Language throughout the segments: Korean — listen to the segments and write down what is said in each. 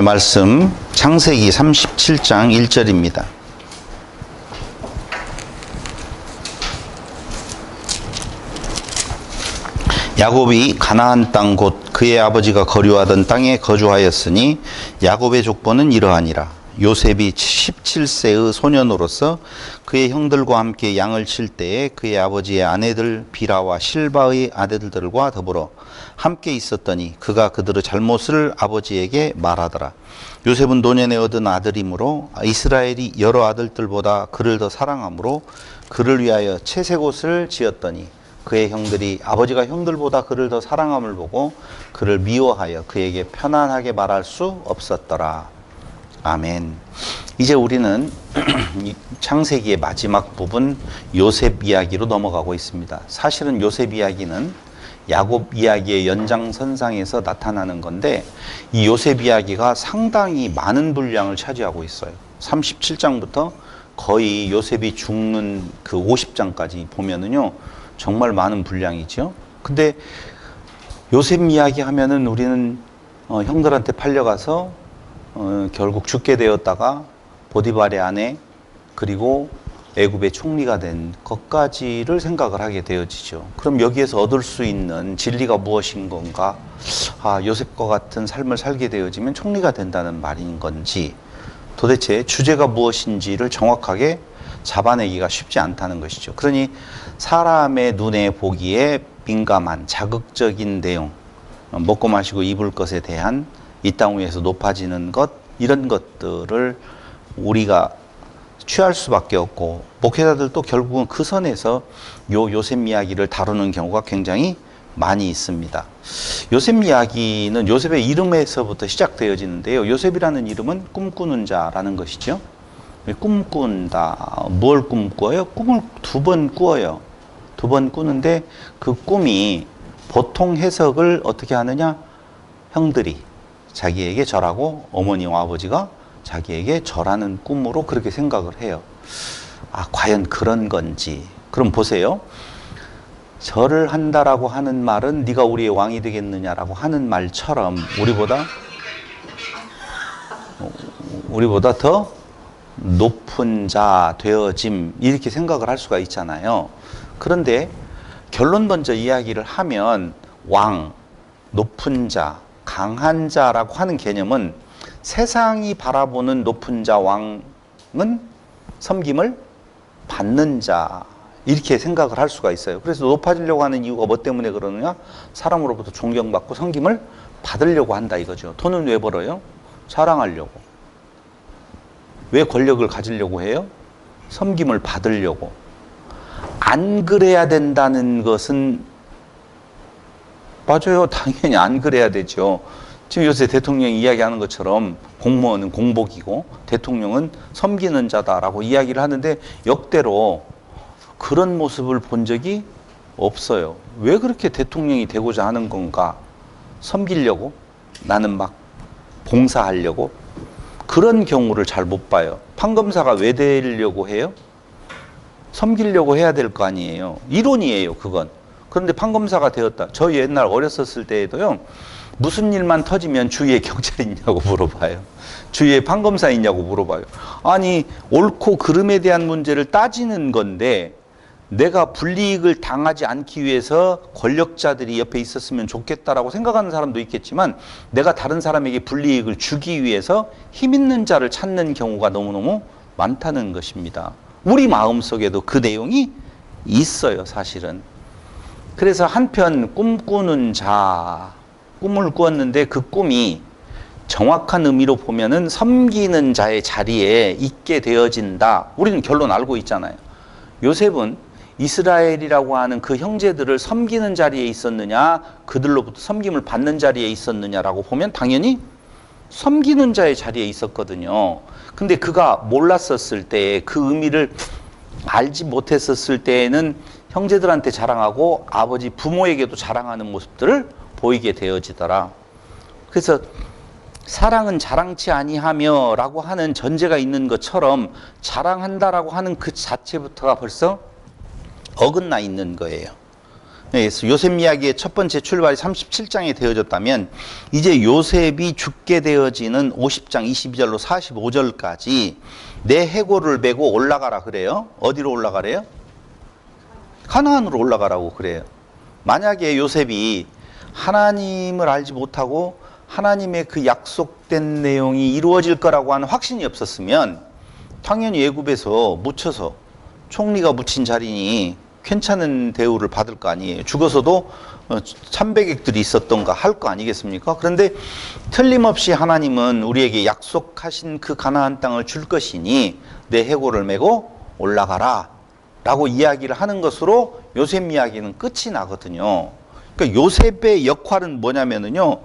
말씀 창세기 37장 1절입니다. 야곱이 가나안 땅 곧 그의 아버지가 거류하던 땅에 거주하였으니 야곱의 족보는 이러하니라. 요셉이 17세의 소년으로서 그의 형들과 함께 양을 칠 때에 그의 아버지의 아내들 비라와 실바의 아들들과 더불어 함께 있었더니 그가 그들의 잘못을 아버지에게 말하더라. 요셉은 노년에 얻은 아들이므로 이스라엘이 여러 아들들보다 그를 더 사랑하므로 그를 위하여 채색옷을 지었더니 그의 형들이 아버지가 형들보다 그를 더 사랑함을 보고 그를 미워하여 그에게 편안하게 말할 수 없었더라. 아멘. 이제 우리는 창세기의 마지막 부분 요셉 이야기로 넘어가고 있습니다. 사실은 요셉 이야기는 야곱 이야기의 연장선상에서 나타나는 건데 이 요셉 이야기가 상당히 많은 분량을 차지하고 있어요. 37장부터 거의 요셉이 죽는 그 50장까지 보면은요 정말 많은 분량이죠. 근데 요셉 이야기 하면은 우리는 형들한테 팔려가서 결국 죽게 되었다가 보디발의 아내 그리고 애굽의 총리가 된 것까지를 생각을 하게 되어지죠. 그럼 여기에서 얻을 수 있는 진리가 무엇인 건가? 요셉과 같은 삶을 살게 되어지면 총리가 된다는 말인 건지 도대체 주제가 무엇인지를 정확하게 잡아내기가 쉽지 않다는 것이죠. 그러니 사람의 눈에 보기에 민감한 자극적인 내용, 먹고 마시고 입을 것에 대한 이 땅 위에서 높아지는 것, 이런 것들을 우리가 취할 수밖에 없고 목회자들도 결국은 그 선에서 요셉 이야기를 다루는 경우가 굉장히 많이 있습니다. 요셉 이야기는 요셉의 이름에서부터 시작되어지는데요. 요셉이라는 이름은 꿈꾸는 자라는 것이죠. 꿈꾼다. 뭘 꿈꿔요? 꿈을 두 번 꾸어요. 두 번 꾸는데 그 꿈이 보통 해석을 어떻게 하느냐? 형들이 자기에게 절하고 어머니와 아버지가 자기에게 절하는 꿈으로 그렇게 생각을 해요. 과연 그런 건지. 그럼 보세요. 절을 한다라고 하는 말은 네가 우리의 왕이 되겠느냐라고 하는 말처럼 우리보다 더 높은 자 되어짐 이렇게 생각을 할 수가 있잖아요. 그런데 결론 먼저 이야기를 하면 왕, 높은 자, 강한 자라고 하는 개념은 세상이 바라보는 높은 자, 왕은 섬김을 받는 자 이렇게 생각을 할 수가 있어요. 그래서 높아지려고 하는 이유가 뭐 때문에 그러느냐? 사람으로부터 존경받고 섬김을 받으려고 한다 이거죠. 돈은 왜 벌어요? 자랑하려고. 왜 권력을 가지려고 해요? 섬김을 받으려고. 안 그래야 된다는 것은 맞아요. 당연히 안 그래야 되죠. 지금 요새 대통령이 이야기하는 것처럼 공무원은 공복이고 대통령은 섬기는 자다라고 이야기를 하는데 역대로 그런 모습을 본 적이 없어요. 왜 그렇게 대통령이 되고자 하는 건가? 섬기려고? 나는 막 봉사하려고? 그런 경우를 잘 못 봐요. 판검사가 왜 되려고 해요? 섬기려고 해야 될 거 아니에요. 이론이에요, 그건. 그런데 판검사가 되었다. 저 옛날 어렸었을 때에도요. 무슨 일만 터지면 주위에 경찰 있냐고 물어봐요. 주위에 판검사 있냐고 물어봐요. 아니 옳고 그름에 대한 문제를 따지는 건데 내가 불이익을 당하지 않기 위해서 권력자들이 옆에 있었으면 좋겠다라고 생각하는 사람도 있겠지만 내가 다른 사람에게 불이익을 주기 위해서 힘 있는 자를 찾는 경우가 너무너무 많다는 것입니다. 우리 마음속에도 그 내용이 있어요, 사실은. 그래서 한편 꿈꾸는 자, 꿈을 꾸었는데 그 꿈이 정확한 의미로 보면은 섬기는 자의 자리에 있게 되어진다. 우리는 결론 알고 있잖아요. 요셉은 이스라엘이라고 하는 그 형제들을 섬기는 자리에 있었느냐, 그들로부터 섬김을 받는 자리에 있었느냐라고 보면 당연히 섬기는 자의 자리에 있었거든요. 근데 그가 몰랐었을 때, 그 의미를 알지 못했었을 때에는 형제들한테 자랑하고 아버지 부모에게도 자랑하는 모습들을 보이게 되어지더라. 그래서 사랑은 자랑치 아니하며 라고 하는 전제가 있는 것처럼 자랑한다라고 하는 그 자체부터가 벌써 어긋나 있는 거예요. 요셉 이야기의 첫 번째 출발이 37장에 되어졌다면 이제 요셉이 죽게 되어지는 50장 22절로 45절까지 내 해골을 메고 올라가라 그래요. 어디로 올라가래요? 가나안으로 올라가라고 그래요. 만약에 요셉이 하나님을 알지 못하고 하나님의 그 약속된 내용이 이루어질 거라고 하는 확신이 없었으면 당연히 애굽에서 묻혀서 총리가 묻힌 자리니 괜찮은 대우를 받을 거 아니에요. 죽어서도 참배객들이 있었던가 할 거 아니겠습니까? 그런데 틀림없이 하나님은 우리에게 약속하신 그 가나안 땅을 줄 것이니 내 해골을 메고 올라가라 라고 이야기를 하는 것으로 요셉 이야기는 끝이 나거든요. 그러니까 요셉의 역할은 뭐냐면요,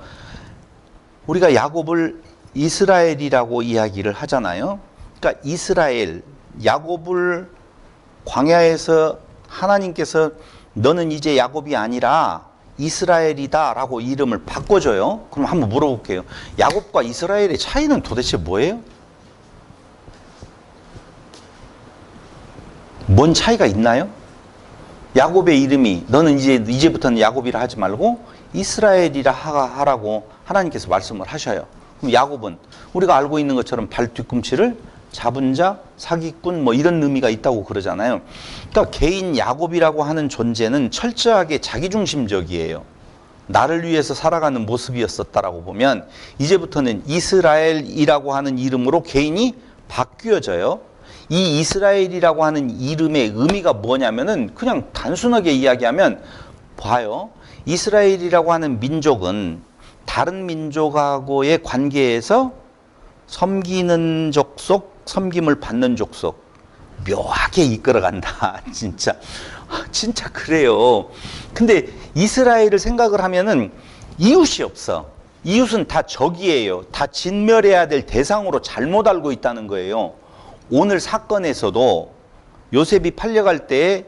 우리가 야곱을 이스라엘이라고 이야기를 하잖아요. 그러니까 이스라엘, 야곱을 광야에서 하나님께서 너는 이제 야곱이 아니라 이스라엘이다 라고 이름을 바꿔줘요. 그럼 한번 물어볼게요. 야곱과 이스라엘의 차이는 도대체 뭐예요? 뭔 차이가 있나요? 야곱의 이름이 너는 이제부터는 야곱이라 하지 말고 이스라엘이라 하라고 하나님께서 말씀을 하셔요. 그럼 야곱은 우리가 알고 있는 것처럼 발 뒤꿈치를 잡은 자, 사기꾼 뭐 이런 의미가 있다고 그러잖아요. 그러니까 개인 야곱이라고 하는 존재는 철저하게 자기중심적이에요. 나를 위해서 살아가는 모습이었었다라고 보면 이제부터는 이스라엘이라고 하는 이름으로 개인이 바뀌어져요. 이 이스라엘이라고 하는 이름의 의미가 뭐냐면은 그냥 단순하게 이야기하면 봐요. 이스라엘이라고 하는 민족은 다른 민족하고의 관계에서 섬기는 족속, 섬김을 받는 족속 묘하게 이끌어간다. 진짜 그래요. 근데 이스라엘을 생각을 하면은 이웃이 없어. 이웃은 다 적이에요. 다 진멸해야 될 대상으로 잘못 알고 있다는 거예요. 오늘 사건에서도 요셉이 팔려갈 때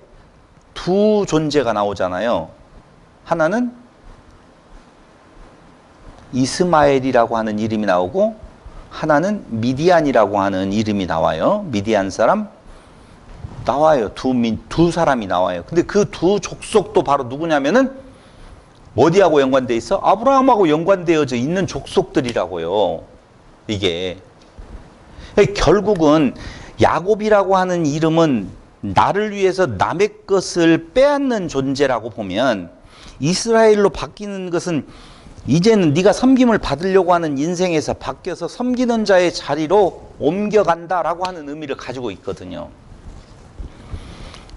두 존재가 나오잖아요. 하나는 이스마엘이라고 하는 이름이 나오고 하나는 미디안이라고 하는 이름이 나와요. 미디안 사람 나와요. 두 사람이 나와요. 근데 그 두 족속도 바로 누구냐면은 어디하고 연관되어 있어? 아브라함하고 연관되어져 있는 족속들이라고요. 이게 결국은 야곱이라고 하는 이름은 나를 위해서 남의 것을 빼앗는 존재라고 보면 이스라엘로 바뀌는 것은 이제는 네가 섬김을 받으려고 하는 인생에서 바뀌어서 섬기는 자의 자리로 옮겨간다라고 하는 의미를 가지고 있거든요.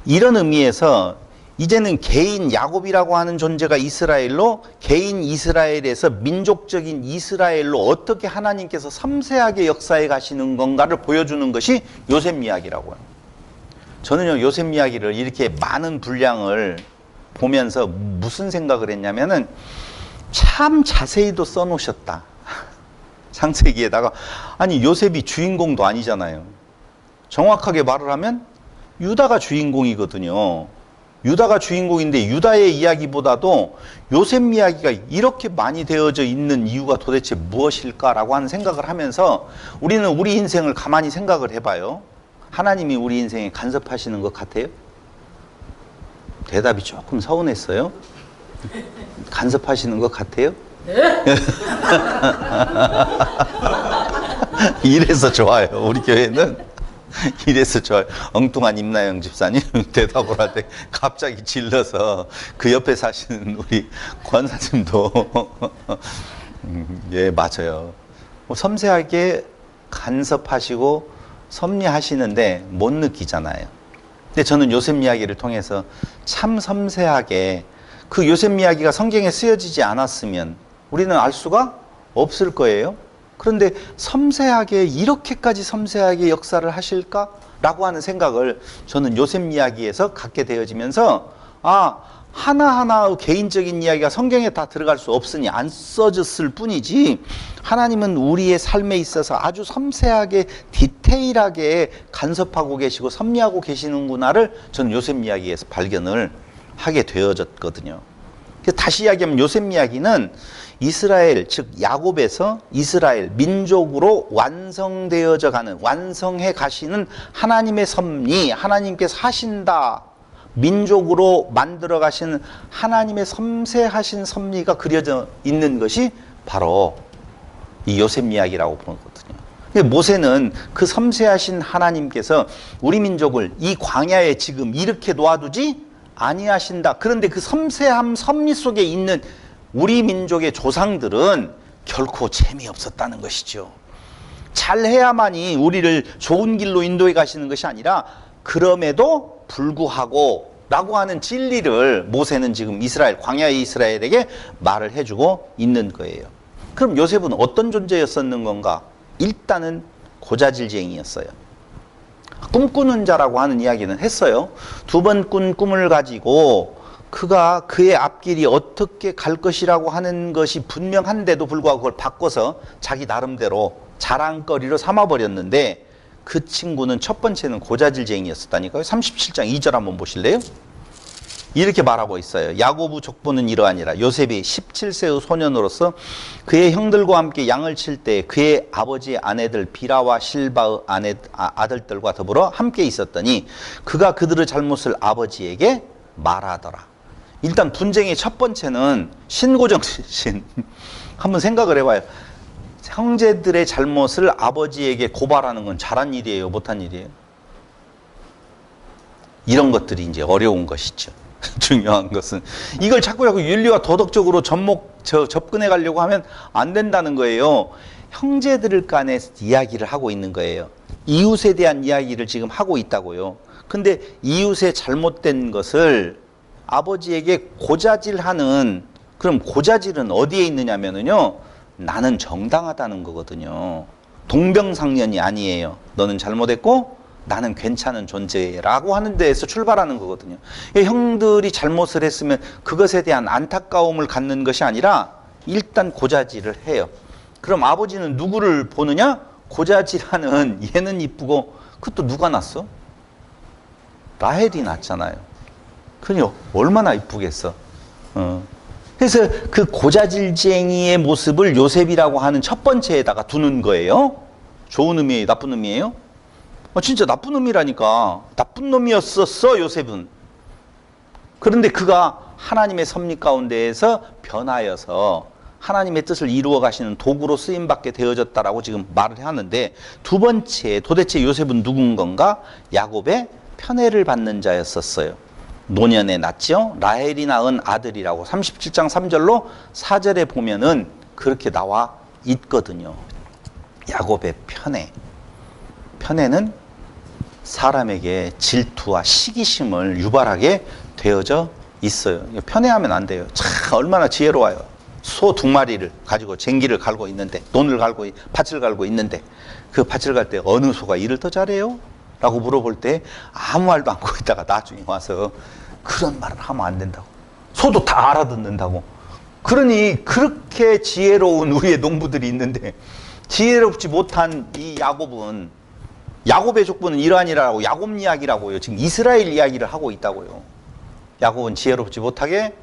이런 의미에서 이제는 개인 야곱이라고 하는 존재가 이스라엘로, 개인 이스라엘에서 민족적인 이스라엘로 어떻게 하나님께서 섬세하게 역사해 가시는 건가를 보여주는 것이 요셉 이야기라고요. 저는요, 요셉 이야기를 이렇게 많은 분량을 보면서 무슨 생각을 했냐면은 참 자세히도 써놓으셨다. 창세기에다가. 아니, 요셉이 주인공도 아니잖아요. 정확하게 말을 하면 유다가 주인공이거든요. 유다가 주인공인데 유다의 이야기보다도 요셉 이야기가 이렇게 많이 되어져 있는 이유가 도대체 무엇일까라고 하는 생각을 하면서 우리는 우리 인생을 가만히 생각을 해봐요. 하나님이 우리 인생에 간섭하시는 것 같아요? 대답이 조금 서운했어요. 간섭하시는 것 같아요? 네. 이래서 좋아요. 우리 교회는 이래서 좋아요. 엉뚱한 임나영 집사님 대답을 할 때 갑자기 질러서 그 옆에 사시는 우리 권사님도 예, 맞아요. 섬세하게 간섭하시고 섭리하시는데 못 느끼잖아요. 근데 저는 요셉 이야기를 통해서 참 섬세하게 그 요셉 이야기가 성경에 쓰여지지 않았으면 우리는 알 수가 없을 거예요. 그런데 섬세하게 이렇게까지 섬세하게 역사를 하실까라고 하는 생각을 저는 요셉 이야기에서 갖게 되어지면서 하나하나 개인적인 이야기가 성경에 다 들어갈 수 없으니 안 써졌을 뿐이지 하나님은 우리의 삶에 있어서 아주 섬세하게 디테일하게 간섭하고 계시고 섭리하고 계시는구나를 저는 요셉 이야기에서 발견을 하게 되어졌거든요. 다시 이야기하면 요셉 이야기는 이스라엘, 즉 야곱에서 이스라엘 민족으로 완성되어져 가는, 완성해 가시는 하나님의 섭리, 하나님께서 하신다 민족으로 만들어 가시는 하나님의 섬세하신 섭리가 그려져 있는 것이 바로 이 요셉 이야기라고 보거든요. 모세는 그 섬세하신 하나님께서 우리 민족을 이 광야에 지금 이렇게 놓아두지 아니하신다. 그런데 그 섬세함 섭리 속에 있는 우리 민족의 조상들은 결코 재미없었다는 것이죠. 잘해야만이 우리를 좋은 길로 인도해 가시는 것이 아니라 그럼에도 불구하고 라고 하는 진리를 모세는 지금 이스라엘, 광야의 이스라엘에게 말을 해주고 있는 거예요. 그럼 요셉은 어떤 존재였었는 건가? 일단은 고자질쟁이였어요. 꿈꾸는 자라고 하는 이야기는 했어요. 두 번 꾼 꿈을 가지고 그가 그의 앞길이 어떻게 갈 것이라고 하는 것이 분명한데도 불구하고 그걸 바꿔서 자기 나름대로 자랑거리로 삼아버렸는데 그 친구는 첫 번째는 고자질쟁이였었다니까요. 37장 2절 한번 보실래요? 이렇게 말하고 있어요. 야고보 족보는 이러하니라. 요셉이 17세의 소년으로서 그의 형들과 함께 양을 칠 때 그의 아버지의 아내들 비라와 실바의 아들들과 더불어 함께 있었더니 그가 그들의 잘못을 아버지에게 말하더라. 일단 분쟁의 첫 번째는 신고정신. 한번 생각을 해봐요. 형제들의 잘못을 아버지에게 고발하는 건 잘한 일이에요, 못한 일이에요? 이런 것들이 이제 어려운 것이죠. 중요한 것은 이걸 자꾸 윤리와 도덕적으로 접근해 가려고 하면 안 된다는 거예요. 형제들 간에 이야기를 하고 있는 거예요. 이웃에 대한 이야기를 지금 하고 있다고요. 근데 이웃의 잘못된 것을 아버지에게 고자질하는, 그럼 고자질은 어디에 있느냐면요, 나는 정당하다는 거거든요. 동병상련이 아니에요. 너는 잘못했고 나는 괜찮은 존재라고 하는 데에서 출발하는 거거든요. 형들이 잘못을 했으면 그것에 대한 안타까움을 갖는 것이 아니라 일단 고자질을 해요. 그럼 아버지는 누구를 보느냐? 고자질하는 얘는 이쁘고, 그것도 누가 낳았어? 라헬이 낳았잖아요. 그러니 얼마나 이쁘겠어. 그래서 그 고자질쟁이의 모습을 요셉이라고 하는 첫 번째에다가 두는 거예요. 좋은 의미예요, 나쁜 의미예요? 진짜 나쁜 놈이라니까. 나쁜 놈이었었어, 요셉은. 그런데 그가 하나님의 섭리 가운데에서 변하여서 하나님의 뜻을 이루어 가시는 도구로 쓰임받게 되어졌다라고 지금 말을 하는데, 두 번째, 도대체 요셉은 누군 건가? 야곱의 편애를 받는 자였었어요. 노년에 낳죠. 라헬이 낳은 아들이라고 37장 3절로 4절에 보면은 그렇게 나와 있거든요. 야곱의 편애. 편애는 사람에게 질투와 시기심을 유발하게 되어져 있어요. 편애하면 안 돼요. 참 얼마나 지혜로워요. 소 2마리를 가지고 쟁기를 갈고 있는데, 논을 갈고, 밭을 갈고 있는데, 그 밭을 갈 때 어느 소가 일을 더 잘해요? 라고 물어볼 때 아무 말도 안 하고 있다가 나중에 와서 그런 말을 하면 안 된다고. 소도 다 알아듣는다고. 그러니 그렇게 지혜로운 우리의 농부들이 있는데 지혜롭지 못한 이 야곱은, 야곱의 족보는 이러하니라고 야곱 이야기라고요. 지금 이스라엘 이야기를 하고 있다고요. 야곱은 지혜롭지 못하게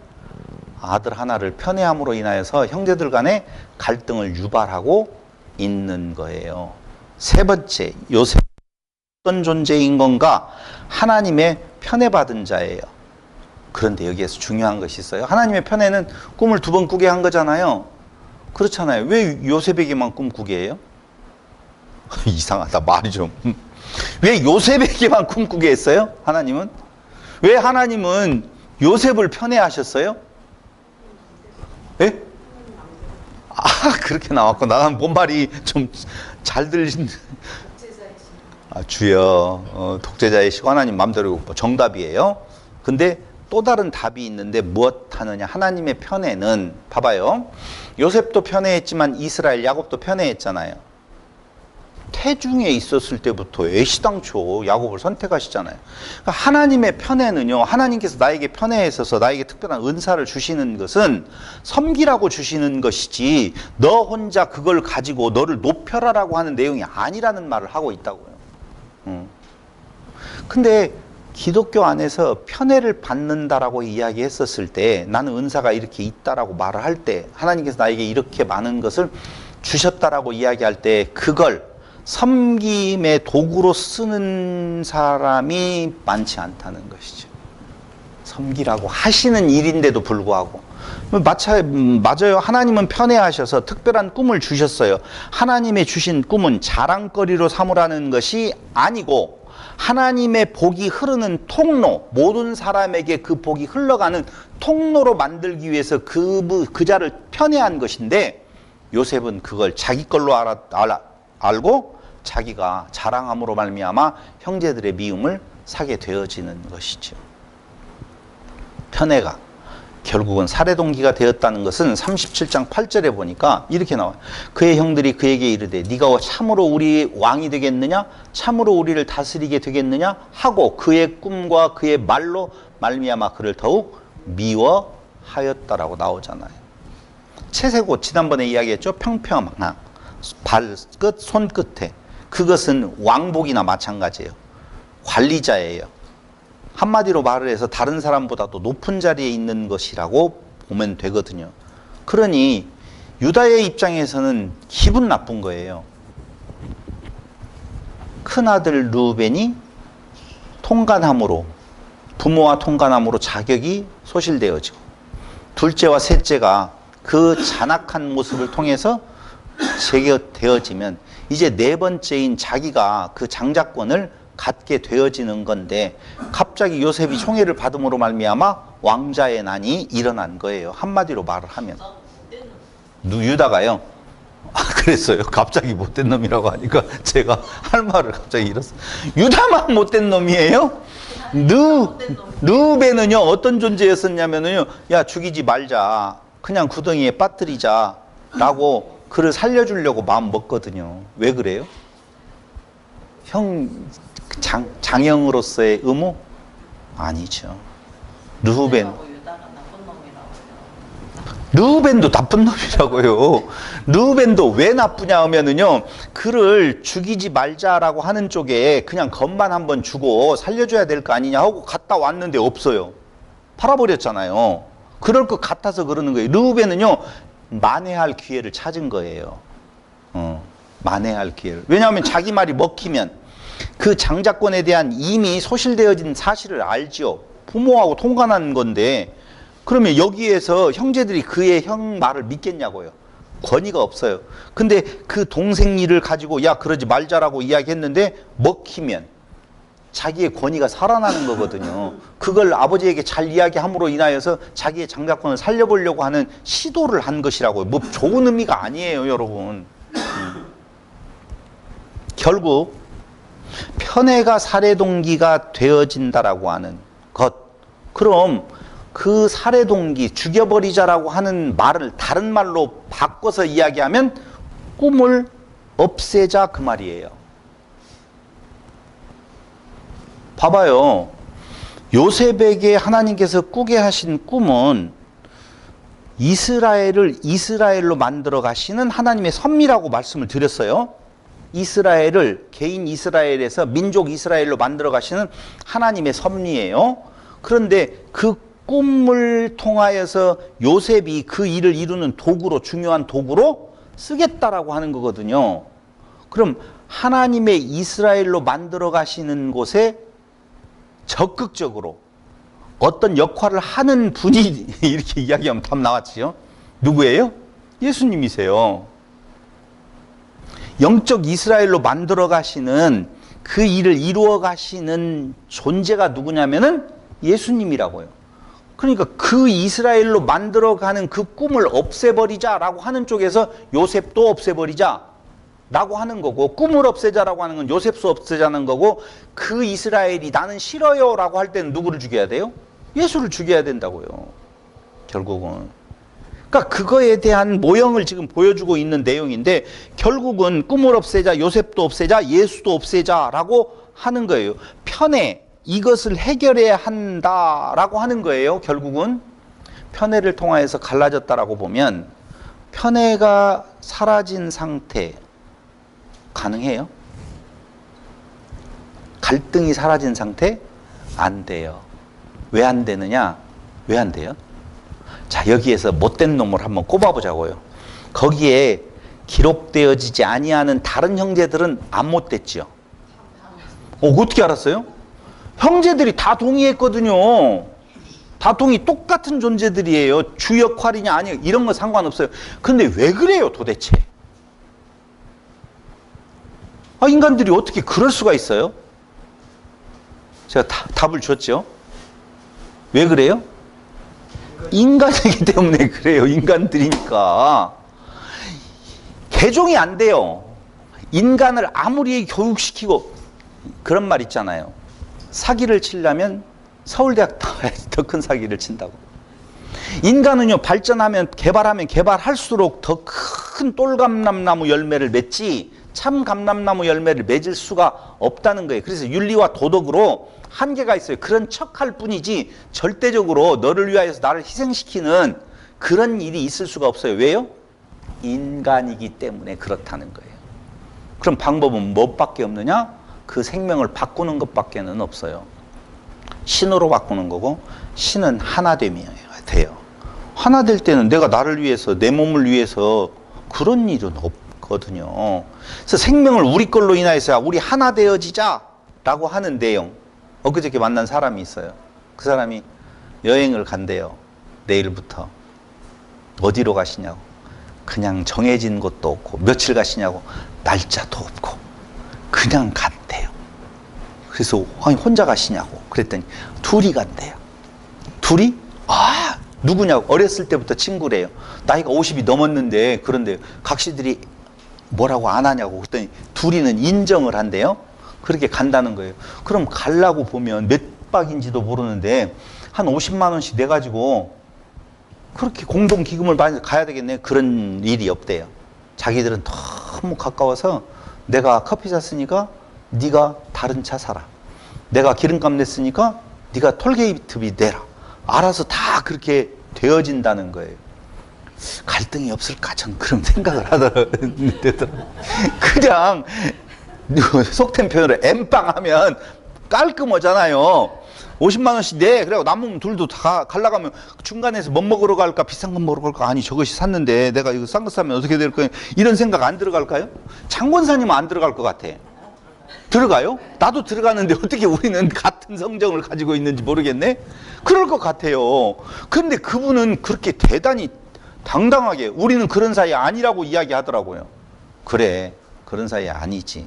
아들 하나를 편애함으로 인하여서 형제들 간에 갈등을 유발하고 있는 거예요. 세 번째, 요셉 어떤 존재인 건가? 하나님의 편애받은 자예요. 그런데 여기에서 중요한 것이 있어요. 하나님의 편애는 꿈을 2번 꾸게 한 거잖아요. 그렇잖아요. 왜 요셉에게만 꿈 꾸게 해요? 이상하다, 말이 좀. 왜 요셉에게만 꿈 꾸게 했어요? 하나님은? 왜 하나님은 요셉을 편애하셨어요? 예? 그렇게 나왔고, 나는 뭔 말이 좀 잘 들린. 주여, 독재자의 시고 하나님 마음대로 정답이에요. 근데 또 다른 답이 있는데 무엇 하느냐? 하나님의 편애는, 봐봐요. 요셉도 편애했지만 이스라엘, 야곱도 편애했잖아요. 태중에 있었을 때부터 애시당초 야곱을 선택하시잖아요. 그러니까 하나님의 편애는요, 하나님께서 나에게 편애했어서 나에게 특별한 은사를 주시는 것은 섬기라고 주시는 것이지 너 혼자 그걸 가지고 너를 높여라라고 하는 내용이 아니라는 말을 하고 있다고요. 근데 기독교 안에서 편애를 받는다라고 이야기했었을 때, 나는 은사가 이렇게 있다라고 말을 할 때, 하나님께서 나에게 이렇게 많은 것을 주셨다라고 이야기할 때 그걸 섬김의 도구로 쓰는 사람이 많지 않다는 것이죠. 섬기라고 하시는 일인데도 불구하고 맞아요. 하나님은 편애하셔서 특별한 꿈을 주셨어요. 하나님의 주신 꿈은 자랑거리로 삼으라는 것이 아니고 하나님의 복이 흐르는 통로, 모든 사람에게 그 복이 흘러가는 통로로 만들기 위해서 그 자를 편애한 것인데, 요셉은 그걸 자기 걸로 알고 자기가 자랑함으로 말미암아 형제들의 미움을 사게 되어지는 것이죠. 편애가 결국은 살해 동기가 되었다는 것은 37장 8절에 보니까 이렇게 나와요. 그의 형들이 그에게 이르되 네가 참으로 우리 왕이 되겠느냐, 참으로 우리를 다스리게 되겠느냐 하고 그의 꿈과 그의 말로 말미암아 그를 더욱 미워하였다라고 나오잖아요. 채색옷 지난번에 이야기했죠. 평평한 발끝 손끝에, 그것은 왕복이나 마찬가지예요. 관리자예요. 한마디로 말을 해서 다른 사람보다도 높은 자리에 있는 것이라고 보면 되거든요. 그러니 유다의 입장에서는 기분 나쁜 거예요. 큰아들 르우벤이 통간함으로, 부모와 통간함으로 자격이 소실되어지고, 둘째와 셋째가 그 잔악한 모습을 통해서 제거되어지면 이제 네 번째인 자기가 그 장자권을 갖게 되어지는 건데, 갑자기 요셉이 총애를 받음으로 말미암아 왕자의 난이 일어난 거예요. 한마디로 말을 하면. 유다가요? 그랬어요. 갑자기 못된 놈이라고 하니까 제가 할 말을 갑자기 잃었어요. 유다만 못된 놈이에요? 르우벤은요 어떤 존재였었냐면요, 야 죽이지 말자, 그냥 구덩이에 빠뜨리자 라고 그를 살려주려고 마음 먹거든요. 왜 그래요? 장형으로서의 의무? 아니죠. 르우벤도 나쁜 놈이라고요. 르우벤도 왜 나쁘냐 하면은요, 그를 죽이지 말자라고 하는 쪽에 그냥 겁만 한번 주고 살려줘야 될 거 아니냐 하고 갔다 왔는데 없어요. 팔아버렸잖아요. 그럴 것 같아서 그러는 거예요. 르우벤은요 만회할 기회를 찾은 거예요. 만회할 기회를. 왜냐하면 자기 말이 먹히면 그 장자권에 대한 이미 소실되어진 사실을 알지요. 부모하고 통관한 건데, 그러면 여기에서 형제들이 그의 형 말을 믿겠냐고요. 권위가 없어요. 근데 그 동생 일을 가지고 야 그러지 말자라고 이야기했는데 먹히면 자기의 권위가 살아나는 거거든요. 그걸 아버지에게 잘 이야기함으로 인하여서 자기의 장자권을 살려보려고 하는 시도를 한 것이라고요. 뭐 좋은 의미가 아니에요, 여러분. 결국 편애가 살해 동기가 되어진다라고 하는 것, 그럼 그 살해 동기, 죽여버리자라고 하는 말을 다른 말로 바꿔서 이야기하면 꿈을 없애자 그 말이에요. 봐봐요. 요셉에게 하나님께서 꾸게 하신 꿈은 이스라엘을 이스라엘로 만들어 가시는 하나님의 섭리라고 말씀을 드렸어요. 이스라엘을 개인 이스라엘에서 민족 이스라엘로 만들어 가시는 하나님의 섭리예요. 그런데 그 꿈을 통하여서 요셉이 그 일을 이루는 도구로, 중요한 도구로 쓰겠다라고 하는 거거든요. 그럼 하나님의 이스라엘로 만들어 가시는 곳에 적극적으로 어떤 역할을 하는 분이 이렇게 이야기하면 답 나왔지요. 누구예요? 예수님이세요. 영적 이스라엘로 만들어 가시는 그 일을 이루어 가시는 존재가 누구냐면은 예수님이라고요. 그러니까 그 이스라엘로 만들어 가는 그 꿈을 없애버리자라고 하는 쪽에서 요셉도 없애버리자 라고 하는 거고, 꿈을 없애자라고 하는 건 요셉도 없애자는 거고, 그 이스라엘이 나는 싫어요 라고 할 때는 누구를 죽여야 돼요? 예수를 죽여야 된다고요. 결국은. 그러니까 그거에 대한 모형을 지금 보여주고 있는 내용인데, 결국은 꿈을 없애자, 요셉도 없애자, 예수도 없애자라고 하는 거예요. 편애, 이것을 해결해야 한다라고 하는 거예요. 결국은 편애를 통하여서 갈라졌다라고 보면, 편애가 사라진 상태 가능해요? 갈등이 사라진 상태? 안 돼요. 왜 안 되느냐? 왜 안 돼요? 자, 여기에서 못된 놈을 한번 꼽아보자고요. 거기에 기록되어지지 아니하는 다른 형제들은 안 못됐지요. 어떻게 알았어요? 형제들이 다 동의했거든요. 다통이 똑같은 존재들이에요. 주 역할이냐 아니냐 이런 거 상관없어요. 근데 왜 그래요 도대체? 인간들이 어떻게 그럴 수가 있어요? 제가 답을 줬죠. 왜 그래요? 인간이기 때문에 그래요. 인간들이니까. 개종이 안 돼요. 인간을 아무리 교육시키고 그런 말 있잖아요. 사기를 치려면 서울대학 더 큰 사기를 친다고. 인간은요 발전하면 개발하면 개발할수록 더 큰 똘감람나무 열매를 맺지 참 감람나무 열매를 맺을 수가 없다는 거예요. 그래서 윤리와 도덕으로 한계가 있어요. 그런 척할 뿐이지 절대적으로 너를 위하여서 나를 희생시키는 그런 일이 있을 수가 없어요. 왜요? 인간이기 때문에 그렇다는 거예요. 그럼 방법은 뭐밖에 없느냐? 그 생명을 바꾸는 것밖에는 없어요. 신으로 바꾸는 거고 신은 하나됨이에요. 돼요. 하나 될 때는 내가 나를 위해서 내 몸을 위해서 그런 일은 없거든요. 그래서 생명을 우리 걸로 인하여서 우리 하나 되어지자라고 하는 내용. 엊그저께 만난 사람이 있어요. 그 사람이 여행을 간대요. 내일부터. 어디로 가시냐고. 그냥 정해진 곳도 없고 며칠 가시냐고. 날짜도 없고 그냥 간대요. 그래서 아니 혼자 가시냐고 그랬더니 둘이 간대요. 둘이? 누구냐고. 어렸을 때부터 친구래요. 나이가 50이 넘었는데 그런데 각시들이 뭐라고 안 하냐고 그랬더니 둘이는 인정을 한대요. 그렇게 간다는 거예요. 그럼 가려고 보면 몇 박인지도 모르는데 한 50만 원씩 내가지고 그렇게 공동기금을 많이 가야 되겠네. 그런 일이 없대요. 자기들은 너무 가까워서 내가 커피 샀으니까 네가 다른 차 사라. 내가 기름값 냈으니까 네가 톨게이트비 내라. 알아서 다 그렇게 되어진다는 거예요. 갈등이 없을까? 전 그런 생각을 하더라고요. 그냥 속된 표현으로 엠빵하면 깔끔하잖아요. 50만 원씩 내. 그래고 남으면 둘도 다 갈라가면 중간에서 뭐 먹으러 갈까? 비싼 거 먹으러 갈까? 아니 저것이 샀는데 내가 이거 싼 거 사면 어떻게 될 거야? 이런 생각 안 들어갈까요? 장권사님은 안 들어갈 것 같아. 들어가요? 나도 들어가는데 어떻게 우리는 같은 성정을 가지고 있는지 모르겠네? 그럴 것 같아요. 그런데 그분은 그렇게 대단히 당당하게 우리는 그런 사이 아니라고 이야기하더라고요. 그래, 그런 사이 아니지.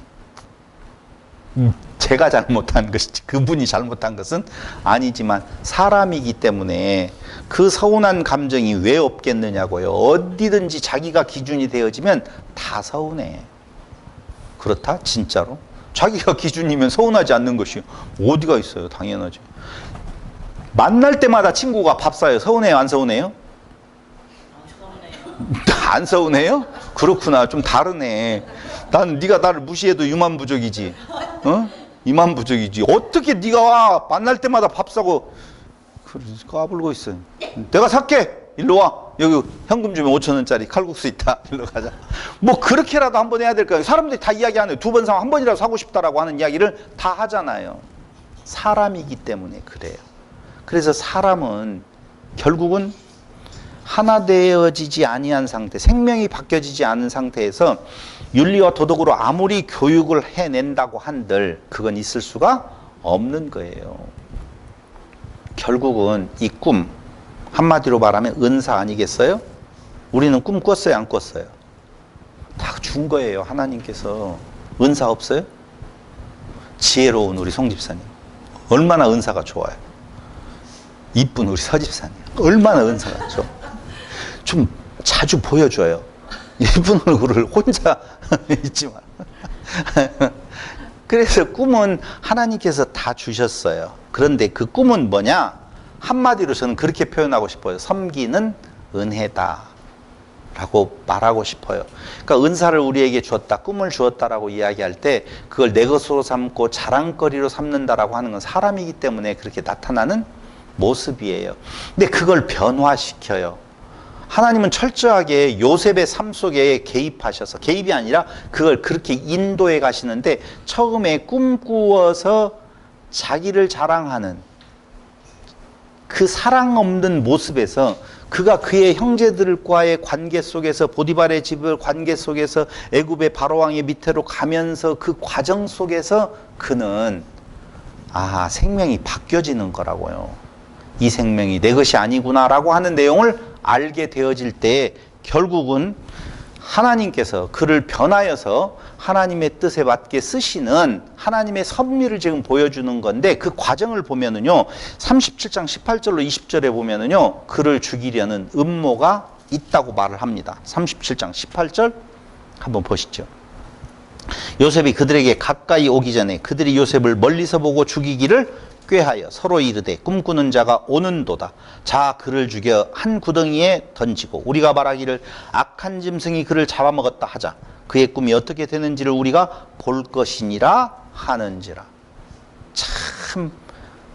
제가 잘못한 것이지 그분이 잘못한 것은 아니지만 사람이기 때문에 그 서운한 감정이 왜 없겠느냐고요. 어디든지 자기가 기준이 되어지면 다 서운해. 그렇다? 진짜로? 자기가 기준이면 서운하지 않는 것이 어디가 있어요? 당연하지. 만날 때마다 친구가 밥 사요. 서운해요? 안 서운해요? 안 서운해요? 그렇구나. 좀 다르네. 난 네가 나를 무시해도 유만부족이지. 어? 이만부족이지. 어떻게 네가 와 만날 때마다 밥 사고 까불고 있어. 내가 살게. 일로 와. 여기 현금 주면 5,000원짜리 칼국수 있다. 일로 가자. 뭐 그렇게라도 한번 해야 될 거예요. 사람들이 다 이야기하네요. 두 번 사면 한 번이라도 사고 싶다라고 하는 이야기를 다 하잖아요. 사람이기 때문에 그래요. 그래서 사람은 결국은 하나 되어지지 아니한 상태, 생명이 바뀌어지지 않은 상태에서 윤리와 도덕으로 아무리 교육을 해낸다고 한들 그건 있을 수가 없는 거예요. 결국은 이 꿈, 한마디로 말하면 은사 아니겠어요? 우리는 꿈 꿨어요, 안 꿨어요? 다 준 거예요, 하나님께서. 은사 없어요? 지혜로운 우리 송 집사님. 얼마나 은사가 좋아요. 이쁜 우리 서 집사님. 얼마나 은사가 좋아. 좀 자주 보여줘요. 이쁜 얼굴을 혼자 있지만. 그래서 꿈은 하나님께서 다 주셨어요. 그런데 그 꿈은 뭐냐? 한마디로 저는 그렇게 표현하고 싶어요. 섬기는 은혜다 라고 말하고 싶어요. 그러니까 은사를 우리에게 주었다, 꿈을 주었다라고 이야기할 때 그걸 내 것으로 삼고 자랑거리로 삼는다라고 하는 건 사람이기 때문에 그렇게 나타나는 모습이에요. 근데 그걸 변화시켜요. 하나님은 철저하게 요셉의 삶 속에 개입하셔서, 개입이 아니라 그걸 그렇게 인도해 가시는데 처음에 꿈꾸어서 자기를 자랑하는 그 사랑 없는 모습에서 그가 그의 형제들과의 관계 속에서 보디발의 집을 관계 속에서 애굽의 바로왕의 밑으로 가면서 그 과정 속에서 그는 생명이 바뀌어지는 거라고요. 이 생명이 내 것이 아니구나라고 하는 내용을 알게 되어질 때 결국은 하나님께서 그를 변하여서 하나님의 뜻에 맞게 쓰시는 하나님의 섭리를 지금 보여주는 건데, 그 과정을 보면은요 37장 18절로 20절에 보면은요 그를 죽이려는 음모가 있다고 말을 합니다. 37장 18절 한번 보시죠. 요셉이 그들에게 가까이 오기 전에 그들이 요셉을 멀리서 보고 죽이기를 꾀하여 서로 이르되 꿈꾸는 자가 오는도다. 자 그를 죽여 한 구덩이에 던지고 우리가 말하기를 악한 짐승이 그를 잡아먹었다 하자. 그의 꿈이 어떻게 되는지를 우리가 볼 것이니라 하는지라. 참,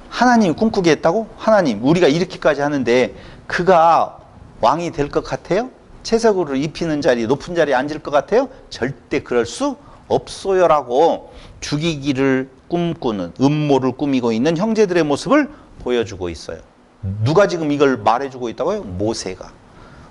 하나님이 꿈꾸게 했다고? 하나님, 우리가 이렇게까지 하는데 그가 왕이 될 것 같아요? 채석으로 입히는 자리, 높은 자리에 앉을 것 같아요? 절대 그럴 수 없어요라고 죽이기를 꿈꾸는, 음모를 꾸미고 있는 형제들의 모습을 보여주고 있어요. 누가 지금 이걸 말해주고 있다고요? 모세가.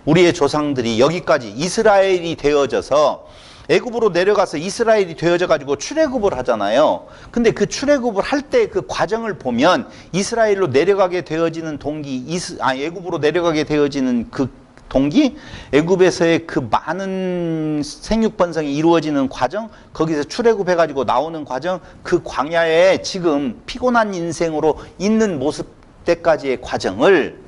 우리의 조상들이 여기까지 이스라엘이 되어져서 애굽으로 내려가서 이스라엘이 되어져 가지고 출애굽을 하잖아요. 근데 그 출애굽을 할 때 그 과정을 보면 이스라엘로 내려가게 되어지는 동기, 애굽으로 내려가게 되어지는 그 동기, 애굽에서의 그 많은 생육 번성이 이루어지는 과정, 거기서 출애굽해 가지고 나오는 과정, 그 광야에 지금 피곤한 인생으로 있는 모습 때까지의 과정을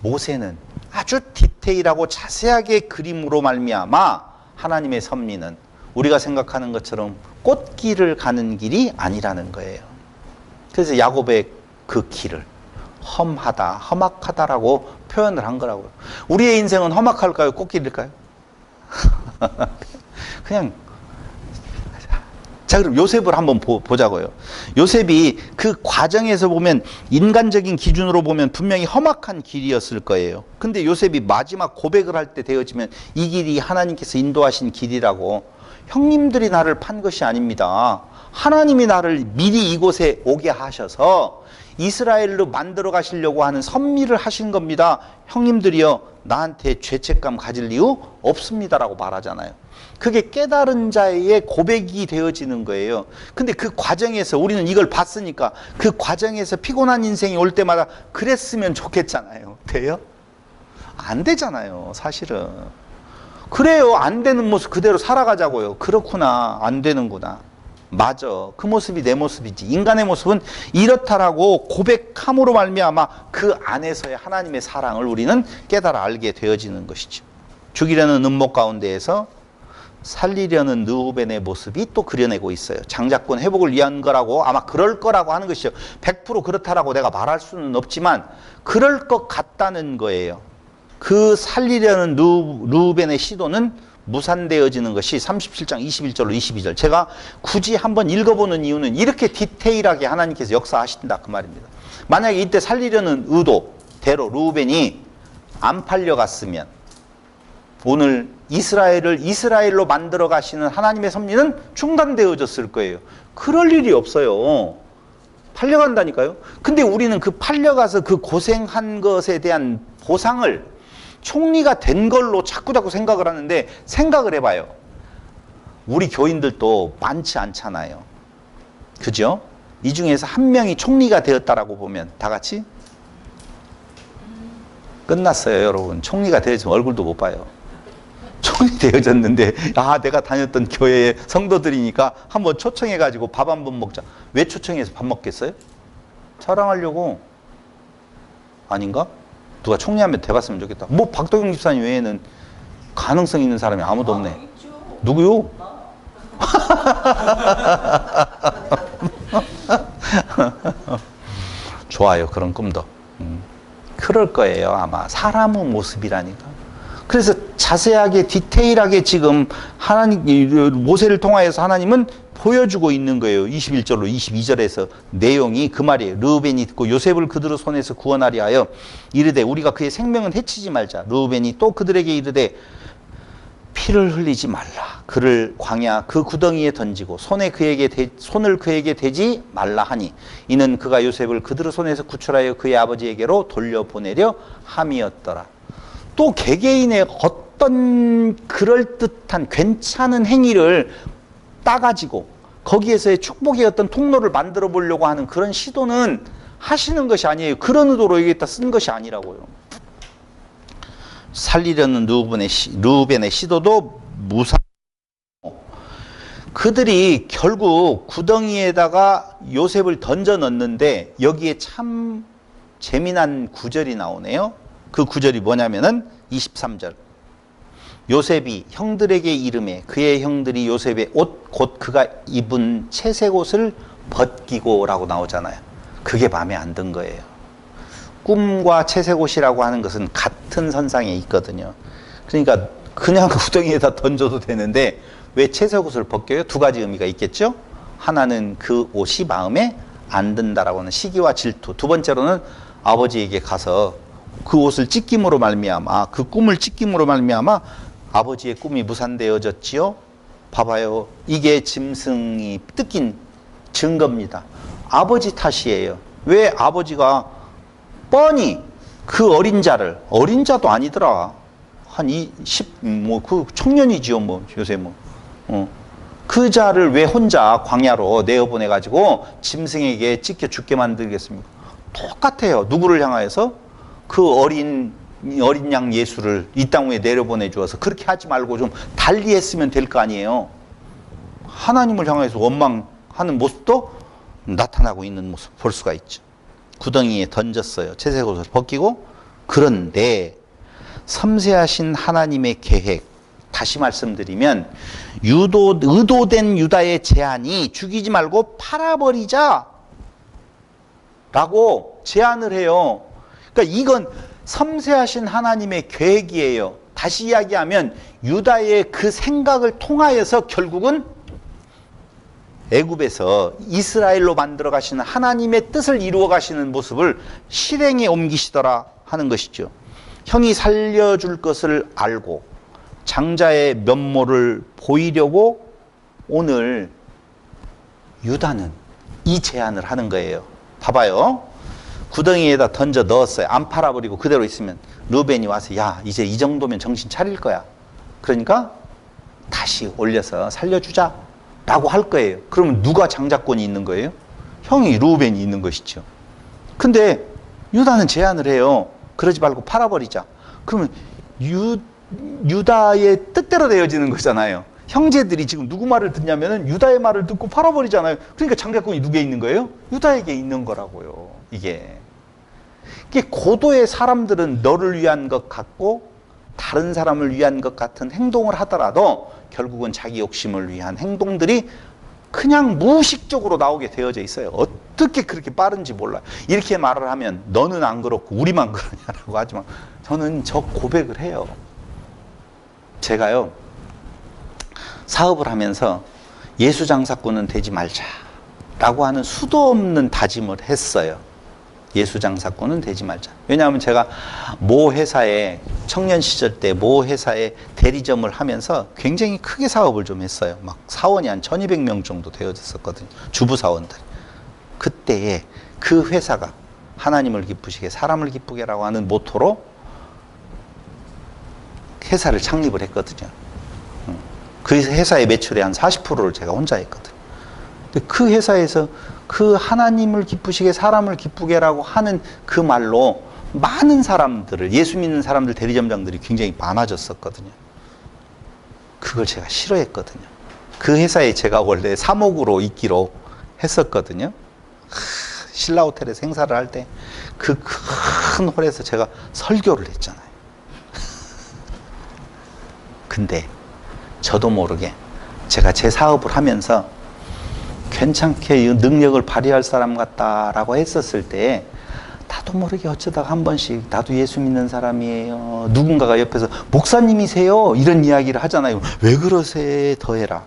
모세는 아주 디테일하고 자세하게 그림으로 말미암아 하나님의 섭리는 우리가 생각하는 것처럼 꽃길을 가는 길이 아니라는 거예요. 그래서 야곱의 그 길을 험하다, 험악하다라고 표현을 한 거라고요. 우리의 인생은 험악할까요? 꽃길일까요? 그냥. 자, 그럼 요셉을 한번 보자고요. 요셉이 그 과정에서 보면 인간적인 기준으로 보면 분명히 험악한 길이었을 거예요. 근데 요셉이 마지막 고백을 할 때 되어지면 이 길이 하나님께서 인도하신 길이라고. 형님들이 나를 판 것이 아닙니다. 하나님이 나를 미리 이곳에 오게 하셔서 이스라엘로 만들어 가시려고 하는 섭리를 하신 겁니다. 형님들이요 나한테 죄책감 가질 이유 없습니다라고 말하잖아요. 그게 깨달은 자의 고백이 되어지는 거예요. 근데 그 과정에서 우리는 이걸 봤으니까 그 과정에서 피곤한 인생이 올 때마다 그랬으면 좋겠잖아요. 돼요? 안 되잖아요, 사실은. 그래요, 안 되는 모습 그대로 살아가자고요. 그렇구나, 안 되는구나. 맞아, 그 모습이 내 모습이지. 인간의 모습은 이렇다라고 고백함으로 말미암아 그 안에서의 하나님의 사랑을 우리는 깨달아 알게 되어지는 것이죠. 죽이려는 음모 가운데에서 살리려는 르우벤의 모습이 또 그려내고 있어요. 장자권 회복을 위한 거라고 아마 그럴 거라고 하는 것이죠. 100% 그렇다라고 내가 말할 수는 없지만 그럴 것 같다는 거예요. 그 살리려는 르우벤의 시도는 무산되어지는 것이 37장 21절로 22절. 제가 굳이 한번 읽어보는 이유는 이렇게 디테일하게 하나님께서 역사하신다 그 말입니다. 만약에 이때 살리려는 의도대로 르우벤이 안 팔려갔으면 오늘 이스라엘을 이스라엘로 만들어 가시는 하나님의 섭리는 중단되어졌을 거예요. 그럴 일이 없어요. 팔려간다니까요. 근데 우리는 그 팔려가서 그 고생한 것에 대한 보상을 총리가 된 걸로 자꾸 생각을 하는데, 생각을 해봐요. 우리 교인들도 많지 않잖아요. 그죠? 이 중에서 한 명이 총리가 되었다라고 보면 다 같이 끝났어요. 여러분, 총리가 되어지면 얼굴도 못 봐요. 총리 되어졌는데 내가 다녔던 교회의 성도들이니까 한번 초청해가지고 밥 한번 먹자. 왜 초청해서 밥 먹겠어요? 자랑하려고. 아닌가? 누가 총리하면 돼봤으면 좋겠다. 뭐 박도경 집사님 외에는 가능성 있는 사람이 아무도 없네. 누구요? 좋아요, 그런 꿈도. 그럴 거예요, 아마. 사람의 모습이라니까. 그래서 자세하게 디테일하게 지금 하나님 모세를 통하여서 하나님은 보여주고 있는 거예요. 21절로 22절에서 내용이 그 말이에요. 르우벤이 듣고 요셉을 그들의 손에서 구원하려 하여 이르되 우리가 그의 생명은 해치지 말자. 르우벤이 또 그들에게 이르되 피를 흘리지 말라. 그를 광야 그 구덩이에 던지고 손을 그에게 대지 말라 하니 이는 그가 요셉을 그들의 손에서 구출하여 그의 아버지에게로 돌려보내려 함이었더라. 또 개개인의 어떤 그럴듯한 괜찮은 행위를 따가지고 거기에서의 축복의 어떤 통로를 만들어 보려고 하는 그런 시도는 하시는 것이 아니에요. 그런 의도로 여기다 쓴 것이 아니라고요. 살리려는 르우벤의 시도도 무상. 그들이 결국 구덩이에다가 요셉을 던져 넣는데 여기에 참 재미난 구절이 나오네요. 그 구절이 뭐냐면은 23절. 요셉이 형들에게 이르매 그의 형들이 요셉의 옷 곧 그가 입은 채색 옷을 벗기고 라고 나오잖아요. 그게 마음에 안 든 거예요. 꿈과 채색 옷이라고 하는 것은 같은 선상에 있거든요. 그러니까 그냥 구덩이에다 던져도 되는데 왜 채색 옷을 벗겨요? 두 가지 의미가 있겠죠. 하나는 그 옷이 마음에 안 든다라고 하는 시기와 질투. 두 번째로는 아버지에게 가서 그 옷을 찢김으로 말미암아, 그 꿈을 찢김으로 말미암아 아버지의 꿈이 무산되어졌지요. 봐봐요. 이게 짐승이 뜯긴 증거입니다. 아버지 탓이에요. 왜 아버지가 뻔히 그 어린 자도 아니더라. 한 10, 그 청년이지요, 요새 그 자를 왜 혼자 광야로 내어보내가지고 짐승에게 찢겨 죽게 만들겠습니까? 똑같아요. 누구를 향하여서? 그 어린 양 예수를 이 땅 위에 내려보내 주어서 그렇게 하지 말고 좀 달리 했으면 될 거 아니에요. 하나님을 향해서 원망하는 모습도 나타나고 있는 모습 볼 수가 있죠. 구덩이에 던졌어요. 채색 옷을 벗기고. 그런데 섬세하신 하나님의 계획, 다시 말씀드리면 의도된 유다의 제안이 죽이지 말고 팔아버리자 라고 제안을 해요. 그러니까 이건 섬세하신 하나님의 계획이에요. 다시 이야기하면 유다의 그 생각을 통하여서 결국은 애굽에서 이스라엘로 만들어 가시는 하나님의 뜻을 이루어 가시는 모습을 실행에 옮기시더라 하는 것이죠. 형이 살려줄 것을 알고 장자의 면모를 보이려고 오늘 유다는 이 제안을 하는 거예요. 봐봐요. 구덩이에다 던져 넣었어요. 안 팔아버리고 그대로 있으면 르벤이 와서 야 이제 이 정도면 정신 차릴 거야. 그러니까 다시 올려서 살려주자 라고 할 거예요. 그러면 누가 장자권이 있는 거예요? 형이 르벤이 있는 것이죠. 근데 유다는 제안을 해요. 그러지 말고 팔아버리자. 그러면 유다의 뜻대로 되어지는 거잖아요. 형제들이 지금 누구 말을 듣냐면은 유다의 말을 듣고 팔아버리잖아요. 그러니까 장자권이 누구에 있는 거예요? 유다에게 있는 거라고요. 이게 고도의 사람들은 너를 위한 것 같고 다른 사람을 위한 것 같은 행동을 하더라도 결국은 자기 욕심을 위한 행동들이 그냥 무의식적으로 나오게 되어져 있어요. 어떻게 그렇게 빠른지 몰라요. 이렇게 말을 하면 너는 안 그렇고 우리만 그러냐라고 하지만 저는 저 고백을 해요. 제가요 사업을 하면서 예수장사꾼은 되지 말자라고 하는 수도 없는 다짐을 했어요. 예수장사꾼은 되지 말자. 왜냐하면 제가 모 회사에 청년 시절 때 모 회사에 대리점을 하면서 굉장히 크게 사업을 좀 했어요. 막 사원이 한 1200명 정도 되어졌었거든요. 주부 사원들. 그때에 그 회사가 하나님을 기쁘시게 사람을 기쁘게라고 하는 모토로 회사를 창립을 했거든요. 그 회사의 매출의 한 40%를 제가 혼자 했거든요. 근데 그 회사에서 그 하나님을 기쁘시게 사람을 기쁘게라고 하는 그 말로 많은 사람들을, 예수 믿는 사람들 대리점장들이 굉장히 많아졌었거든요. 그걸 제가 싫어했거든요. 그 회사에 제가 원래 사목으로 있기로 했었거든요. 신라호텔에서 행사를 할 때 그 큰 홀에서 제가 설교를 했잖아요. 근데 저도 모르게 제가 제 사업을 하면서 괜찮게 능력을 발휘할 사람 같다라고 했었을 때 나도 모르게 어쩌다가 한 번씩 나도 예수 믿는 사람이에요. 누군가가 옆에서 목사님이세요? 이런 이야기를 하잖아요. 왜 그러세? 더해라.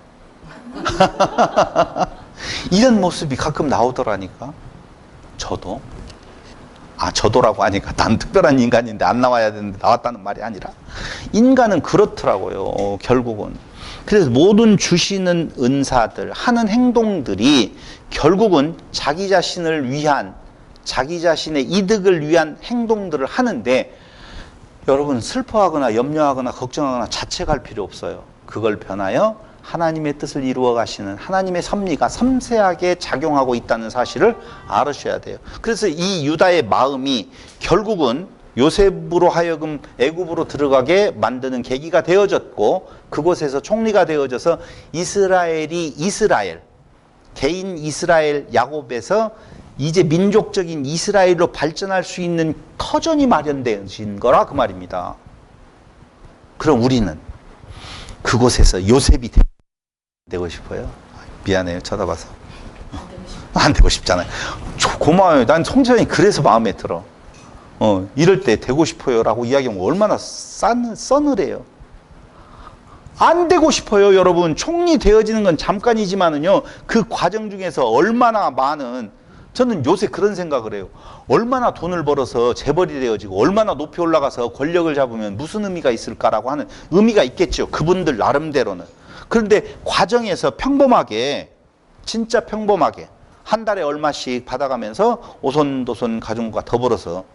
이런 모습이 가끔 나오더라니까. 저도라고 하니까 난 특별한 인간인데 안 나와야 되는데 나왔다는 말이 아니라 인간은 그렇더라고요. 결국은. 그래서 모든 주시는 은사들, 하는 행동들이 결국은 자기 자신을 위한, 자기 자신의 이득을 위한 행동들을 하는데 여러분 슬퍼하거나 염려하거나 걱정하거나 자책할 필요 없어요. 그걸 변하여 하나님의 뜻을 이루어 가시는 하나님의 섭리가 섬세하게 작용하고 있다는 사실을 알으셔야 돼요. 그래서 이 유다의 마음이 결국은 요셉으로 하여금 애굽으로 들어가게 만드는 계기가 되어졌고, 그곳에서 총리가 되어져서 이스라엘, 개인 이스라엘 야곱에서 이제 민족적인 이스라엘로 발전할 수 있는 터전이 마련되어진 거라 그 말입니다. 그럼 우리는 그곳에서 요셉이 되고 싶어요? 미안해요, 쳐다봐서. 안 되고 싶잖아요. 고마워요. 난 송재현이 그래서 마음에 들어. 이럴 때 되고 싶어요 라고 이야기하면 얼마나 써늘해요. 안 되고 싶어요, 여러분. 총리 되어지는 건 잠깐이지만은요, 그 과정 중에서 얼마나 많은, 저는 요새 그런 생각을 해요. 얼마나 돈을 벌어서 재벌이 되어지고 얼마나 높이 올라가서 권력을 잡으면 무슨 의미가 있을까라고 하는 의미가 있겠죠, 그분들 나름대로는. 그런데 과정에서 평범하게, 진짜 평범하게 한 달에 얼마씩 받아가면서 오손도손 가정과 더불어서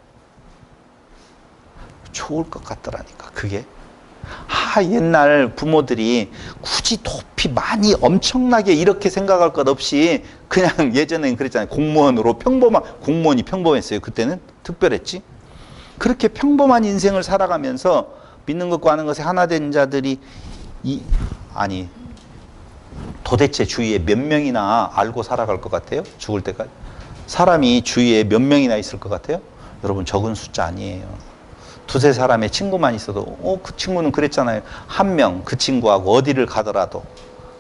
좋을 것 같더라니까, 그게. 옛날 부모들이 굳이 높이 많이 엄청나게 이렇게 생각할 것 없이 그냥 예전에는 그랬잖아요. 공무원으로 공무원이 평범했어요. 그때는 특별했지. 그렇게 평범한 인생을 살아가면서 믿는 것과 아는 것에 하나 된 자들이 도대체 주위에 몇 명이나 알고 살아갈 것 같아요? 죽을 때까지. 사람이 주위에 몇 명이나 있을 것 같아요? 여러분, 적은 숫자 아니에요. 두세 사람의 친구만 있어도 그 친구는 그랬잖아요. 한 명, 그 친구하고 어디를 가더라도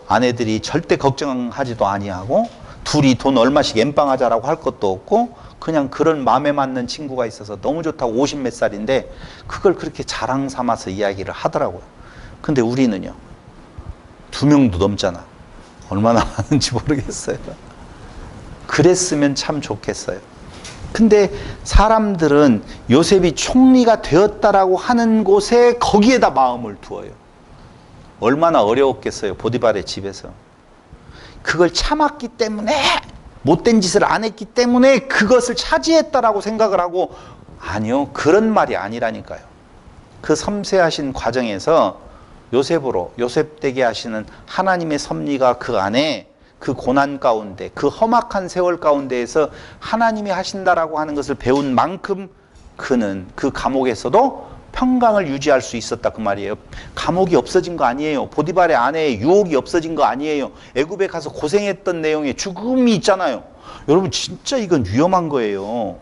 아내들이 절대 걱정하지도 아니하고, 둘이 돈 얼마씩 엠빵하자라고 할 것도 없고, 그냥 그런 마음에 맞는 친구가 있어서 너무 좋다고 50 몇 살인데 그걸 그렇게 자랑 삼아서 이야기를 하더라고요. 근데 우리는요, 2명도 넘잖아. 얼마나 많은지 모르겠어요. 그랬으면 참 좋겠어요. 근데 사람들은 요셉이 총리가 되었다라고 하는 곳에 거기에다 마음을 두어요. 얼마나 어려웠겠어요, 보디발의 집에서. 그걸 참았기 때문에, 못된 짓을 안 했기 때문에 그것을 차지했다라고 생각을 하고, 아니요, 그런 말이 아니라니까요. 그 섬세하신 과정에서 요셉 되게 하시는 하나님의 섭리가 그 안에, 그 고난 가운데, 그 험악한 세월 가운데에서 하나님이 하신다라고 하는 것을 배운 만큼 그는 그 감옥에서도 평강을 유지할 수 있었다, 그 말이에요. 감옥이 없어진 거 아니에요. 보디발의 아내의 유혹이 없어진 거 아니에요. 애굽에 가서 고생했던 내용에 죽음이 있잖아요. 여러분, 진짜 이건 위험한 거예요.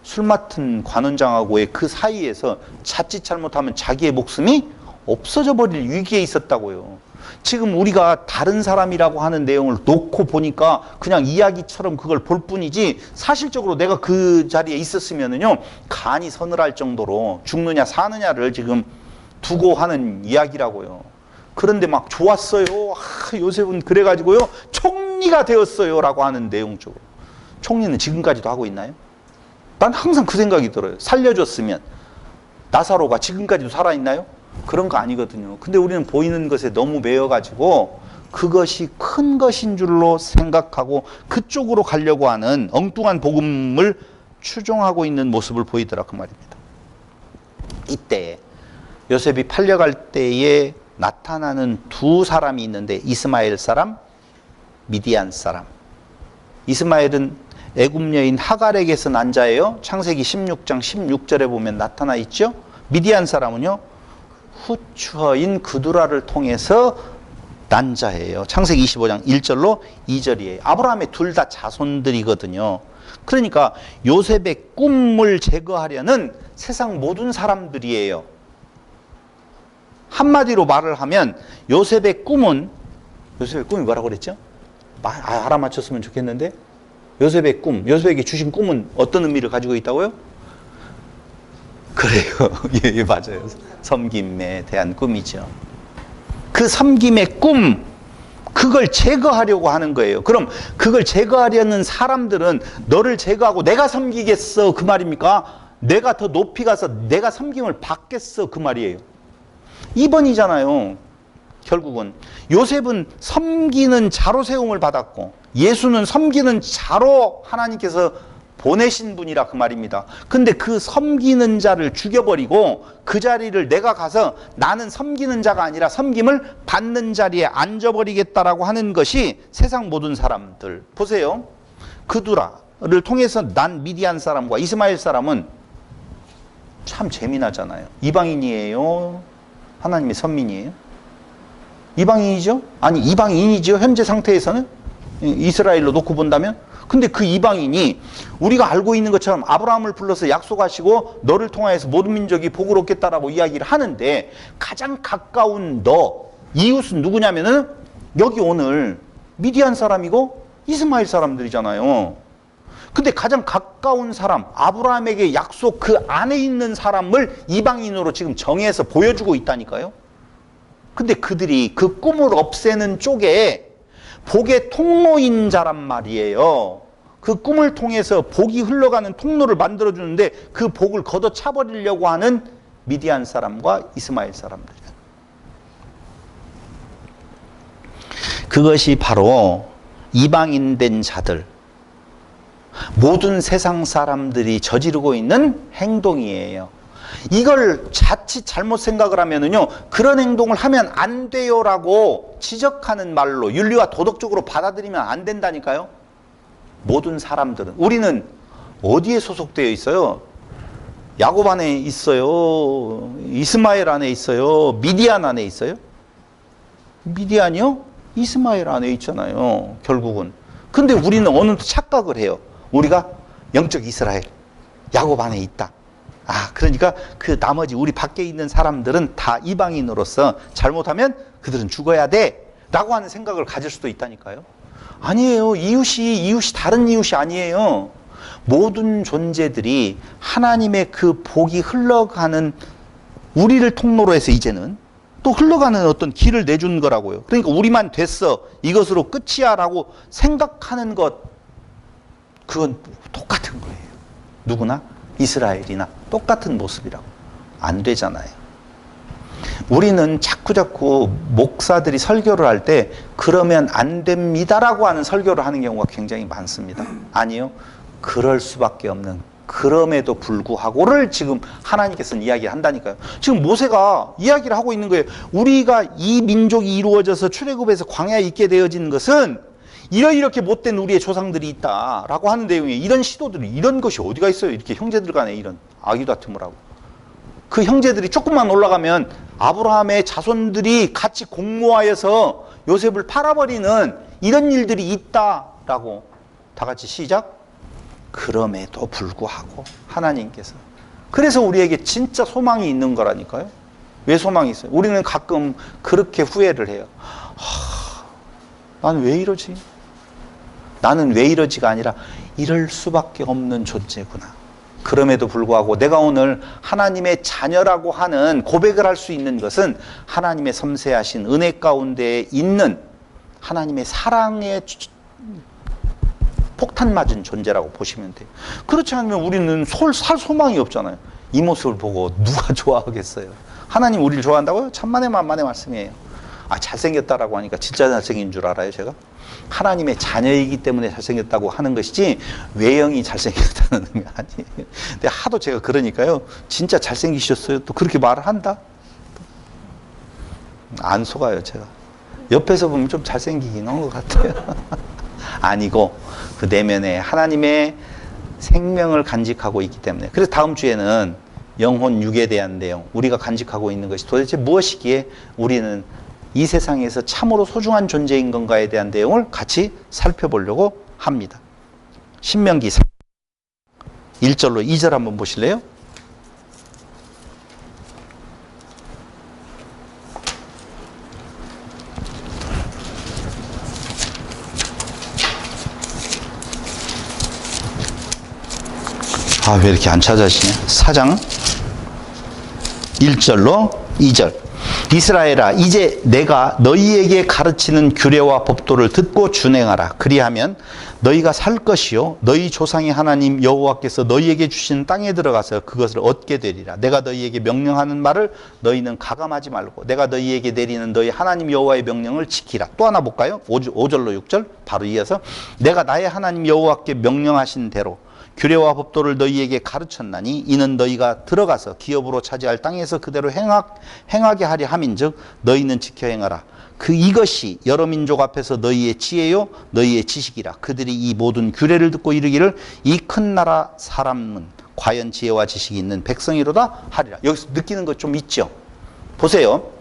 술 맡은 관원장하고의 그 사이에서 자칫 잘못하면 자기의 목숨이 없어져 버릴 위기에 있었다고요. 지금 우리가 다른 사람이라고 하는 내용을 놓고 보니까 그냥 이야기처럼 그걸 볼 뿐이지, 사실적으로 내가 그 자리에 있었으면은요, 간이 서늘할 정도로 죽느냐 사느냐를 지금 두고 하는 이야기라고요. 그런데 막 좋았어요. 요셉은 그래가지고요, 총리가 되었어요 라고 하는 내용 쪽으로. 총리는 지금까지도 하고 있나요? 난 항상 그 생각이 들어요. 살려줬으면 나사로가 지금까지도 살아있나요? 그런 거 아니거든요. 근데 우리는 보이는 것에 너무 매여가지고 그것이 큰 것인 줄로 생각하고 그쪽으로 가려고 하는 엉뚱한 복음을 추종하고 있는 모습을 보이더라, 그 말입니다. 이때 요셉이 팔려갈 때에 나타나는 두 사람이 있는데, 이스마엘 사람, 미디안 사람. 이스마엘은 애굽 여인 하갈에게서 난 자예요. 창세기 16장 16절에 보면 나타나 있죠. 미디안 사람은요, 후처인 그두라를 통해서 난 자예요. 창세기 25장 1절로 2절이에요. 아브라함의 둘 다 자손들이거든요. 그러니까 요셉의 꿈을 제거하려는 세상 모든 사람들이에요. 한마디로 말을 하면 요셉의 꿈이 뭐라고 그랬죠? 알아맞혔으면 좋겠는데, 요셉의 꿈, 요셉에게 주신 꿈은 어떤 의미를 가지고 있다고요? 그래요. 예, 맞아요. 섬김에 대한 꿈이죠. 그 섬김의 꿈, 그걸 제거하려고 하는 거예요. 그럼 그걸 제거하려는 사람들은 너를 제거하고 내가 섬기겠어, 그 말입니까? 내가 더 높이 가서 내가 섬김을 받겠어, 그 말이에요. 2번이잖아요. 결국은 요셉은 섬기는 자로 세움을 받았고, 예수는 섬기는 자로 하나님께서 보내신 분이라 그 말입니다. 근데 그 섬기는 자를 죽여버리고 그 자리를 내가 가서 나는 섬기는 자가 아니라 섬김을 받는 자리에 앉아버리겠다라고 하는 것이 세상 모든 사람들. 보세요. 그두라를 통해서 난 미디안 사람과 이스마엘 사람은 참 재미나잖아요. 이방인이에요? 하나님의 선민이에요? 이방인이죠? 아니, 이방인이죠. 현재 상태에서는. 이스라엘로 놓고 본다면. 근데 그 이방인이 우리가 알고 있는 것처럼 아브라함을 불러서 약속하시고 너를 통하여서 모든 민족이 복을 얻겠다라고 이야기를 하는데 가장 가까운 너, 이웃은 누구냐면은 여기 오늘 미디안 사람이고 이스마엘 사람들이잖아요. 근데 가장 가까운 사람, 아브라함에게 약속 그 안에 있는 사람을 이방인으로 지금 정해서 보여주고 있다니까요. 근데 그들이 그 꿈을 없애는 쪽에 복의 통로인 자란 말이에요. 그 꿈을 통해서 복이 흘러가는 통로를 만들어주는데 그 복을 걷어차버리려고 하는 미디안 사람과 이스마엘 사람들. 그것이 바로 이방인 된 자들, 모든 세상 사람들이 저지르고 있는 행동이에요. 이걸 자칫 잘못 생각을 하면은요, 그런 행동을 하면 안 돼요라고 지적하는 말로 윤리와 도덕적으로 받아들이면 안 된다니까요. 모든 사람들은. 우리는 어디에 소속되어 있어요? 야곱 안에 있어요? 이스마엘 안에 있어요? 미디안 안에 있어요? 미디안이요? 이스마엘 안에 있잖아요, 결국은. 근데 우리는 어느덧 착각을 해요. 우리가 영적 이스라엘, 야곱 안에 있다. 아, 그러니까 그 나머지 우리 밖에 있는 사람들은 다 이방인으로서 잘못하면 그들은 죽어야 돼 라고 하는 생각을 가질 수도 있다니까요. 아니에요. 이웃이 다른 이웃이 아니에요. 모든 존재들이 하나님의 그 복이 흘러가는 우리를 통로로 해서 이제는 또 흘러가는 어떤 길을 내준 거라고요. 그러니까 우리만 됐어, 이것으로 끝이야 라고 생각하는 것, 그건 똑같은 거예요. 누구나 이스라엘이나 똑같은 모습이라고. 안 되잖아요. 우리는 자꾸 목사들이 설교를 할 때 그러면 안 됩니다라고 하는 설교를 하는 경우가 굉장히 많습니다. 아니요. 그럴 수밖에 없는, 그럼에도 불구하고를 지금 하나님께서는 이야기를 한다니까요. 지금 모세가 이야기를 하고 있는 거예요. 우리가 이 민족이 이루어져서 출애굽에서 광야에 있게 되어진 것은 이렇게 못된 우리의 조상들이 있다라고 하는 내용이에요. 이런 시도들이, 이런 것이 어디가 있어요? 이렇게 형제들 간에 이런 아기다툼을 하고. 그 형제들이 조금만 올라가면 아브라함의 자손들이 같이 공모하여서 요셉을 팔아버리는 이런 일들이 있다라고. 다 같이 시작. 그럼에도 불구하고 하나님께서. 그래서 우리에게 진짜 소망이 있는 거라니까요. 왜 소망이 있어요? 우리는 가끔 그렇게 후회를 해요. 나는 왜 이러지? 나는 왜 이러지가 아니라 이럴 수밖에 없는 존재구나. 그럼에도 불구하고 내가 오늘 하나님의 자녀라고 하는 고백을 할 수 있는 것은 하나님의 섬세하신 은혜 가운데 있는 하나님의 사랑에 폭탄 맞은 존재라고 보시면 돼요. 그렇지 않으면 우리는 살 소망이 없잖아요. 이 모습을 보고 누가 좋아하겠어요? 하나님 우리를 좋아한다고요? 천만의 만만의 말씀이에요. 아, 잘생겼다라고 하니까 진짜 잘생긴 줄 알아요, 제가? 하나님의 자녀이기 때문에 잘생겼다고 하는 것이지 외형이 잘생겼다는 의미 아니에요. 근데 하도 제가 그러니까요, 진짜 잘생기셨어요? 또 그렇게 말을 한다? 안 속아요, 제가. 옆에서 보면 좀 잘생기긴 한 것 같아요. 아니고 그 내면에 하나님의 생명을 간직하고 있기 때문에. 그래서 다음 주에는 영혼 육에 대한 내용, 우리가 간직하고 있는 것이 도대체 무엇이기에 우리는 이 세상에서 참으로 소중한 존재인 건가에 대한 내용을 같이 살펴보려고 합니다. 신명기 1절로 2절 한번 보실래요? 아, 왜 이렇게 안 찾아지냐? 4장 1절로 2절. 이스라엘아, 이제 내가 너희에게 가르치는 규례와 법도를 듣고 준행하라. 그리하면 너희가 살 것이요 너희 조상의 하나님 여호와께서 너희에게 주신 땅에 들어가서 그것을 얻게 되리라. 내가 너희에게 명령하는 말을 너희는 가감하지 말고 내가 너희에게 내리는 너희 하나님 여호와의 명령을 지키라. 또 하나 볼까요? 5절로 6절 바로 이어서 내가 나의 하나님 여호와께 명령하신 대로 규례와 법도를 너희에게 가르쳤나니 이는 너희가 들어가서 기업으로 차지할 땅에서 그대로 행하게 하려 함인즉 너희는 지켜 행하라. 이것이 여러 민족 앞에서 너희의 지혜요 너희의 지식이라. 그들이 이 모든 규례를 듣고 이르기를 이 큰 나라 사람은 과연 지혜와 지식이 있는 백성이로다 하리라. 여기서 느끼는 것 좀 있죠. 보세요.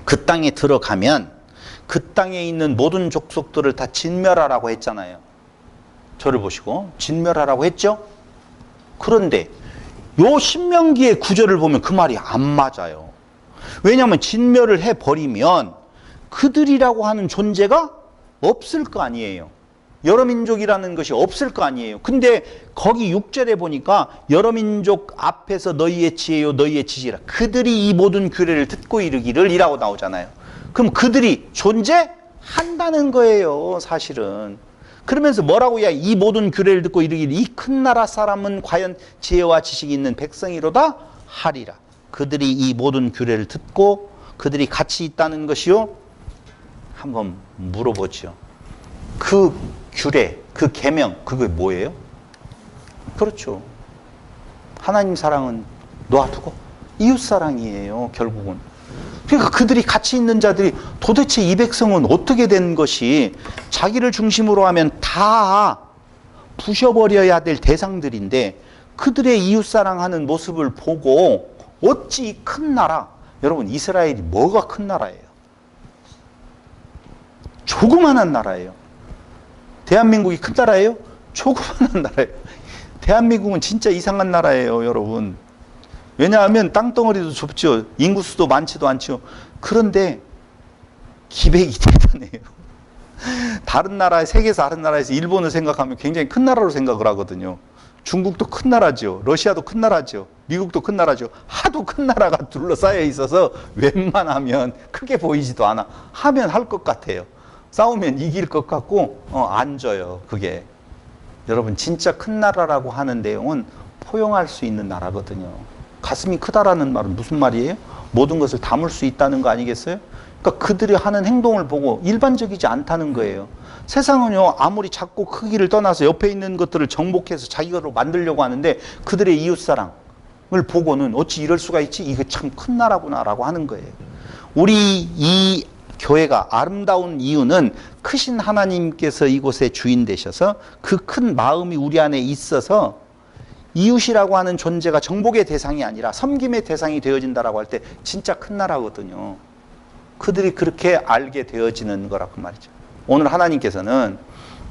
그 땅에 들어가면 그 땅에 있는 모든 족속들을 다 진멸하라고 했잖아요. 저를 보시고 진멸하라고 했죠. 그런데 요 신명기의 구절을 보면 그 말이 안 맞아요. 왜냐하면 진멸을 해버리면 그들이라고 하는 존재가 없을 거 아니에요. 여러 민족이라는 것이 없을 거 아니에요. 근데 거기 6절에 보니까 여러 민족 앞에서 너희의 지혜요 너희의 지식이라. 그들이 이 모든 규례를 듣고 이르기를 이라고 나오잖아요. 그럼 그들이 존재한다는 거예요, 사실은. 그러면서 뭐라고 해야 이 모든 규례를 듣고 이르기를 이 큰 나라 사람은 과연 지혜와 지식이 있는 백성이로다 하리라. 그들이 이 모든 규례를 듣고 그들이 같이 있다는 것이요. 한번 물어보죠. 그 규례, 그 계명, 그게 뭐예요? 그렇죠. 하나님 사랑은 놓아두고 이웃사랑이에요, 결국은. 그러니까 그들이 같이 있는 자들이 도대체 이 백성은 어떻게 된 것이 자기를 중심으로 하면 다 부셔버려야 될 대상들인데 그들의 이웃사랑하는 모습을 보고 어찌 이 큰 나라, 여러분 이스라엘이 뭐가 큰 나라예요? 조그만한 나라예요. 대한민국이 큰 나라예요? 조그만한 나라예요. 대한민국은 진짜 이상한 나라예요, 여러분. 왜냐하면 땅덩어리도 좁죠. 인구수도 많지도 않죠. 그런데 기백이 대단해요. 다른 나라, 세계에서 다른 나라에서 일본을 생각하면 굉장히 큰 나라로 생각을 하거든요. 중국도 큰 나라죠. 러시아도 큰 나라죠. 미국도 큰 나라죠. 하도 큰 나라가 둘러싸여 있어서 웬만하면 크게 보이지도 않아. 하면 할 것 같아요. 싸우면 이길 것 같고 안 져요, 그게. 여러분 진짜 큰 나라라고 하는 내용은 포용할 수 있는 나라거든요. 가슴이 크다라는 말은 무슨 말이에요? 모든 것을 담을 수 있다는 거 아니겠어요? 그러니까 그들이 하는 행동을 보고 일반적이지 않다는 거예요. 세상은요, 아무리 작고 크기를 떠나서 옆에 있는 것들을 정복해서 자기로 만들려고 하는데 그들의 이웃사랑을 보고는 어찌 이럴 수가 있지? 이게 참 큰 나라구나 라고 하는 거예요. 우리 이 교회가 아름다운 이유는 크신 하나님께서 이곳에 주인 되셔서 그 큰 마음이 우리 안에 있어서 이웃이라고 하는 존재가 정복의 대상이 아니라 섬김의 대상이 되어진다라고 할 때 진짜 큰 나라거든요. 그들이 그렇게 알게 되어지는 거라고 말이죠. 오늘 하나님께서는